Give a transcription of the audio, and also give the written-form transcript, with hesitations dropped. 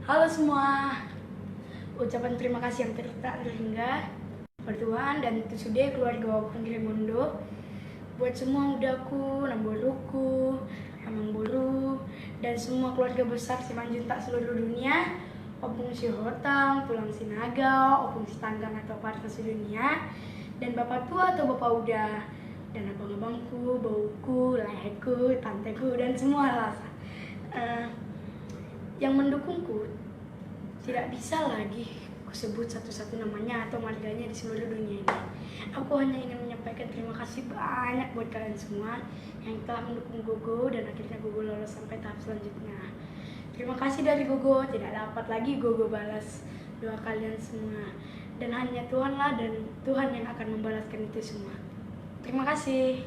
Halo semua, ucapan terima kasih yang tak terhingga buat Tuhan dan Tusude keluarga Wapun Raimundo, buat semua udaku, namboruku, amang boru, dan semua keluarga besar Simanjuntak seluruh dunia, opung si Hotang, tulang Sinaga, opung si Tanggang atau partai sedunia, dan bapak tua atau bapak udah, dan abang-abangku, bauku, leheku, tanteku, dan semua lah. Yang mendukungku tidak bisa lagi kusebut satu-satu namanya atau marganya di seluruh dunia ini. Aku hanya ingin menyampaikan terima kasih banyak buat kalian semua yang telah mendukung Gogo dan akhirnya Gogo lolos sampai tahap selanjutnya. Terima kasih dari Gogo, tidak dapat lagi Gogo balas doa kalian semua. Dan hanya Tuhanlah dan Tuhan yang akan membalaskan itu semua. Terima kasih.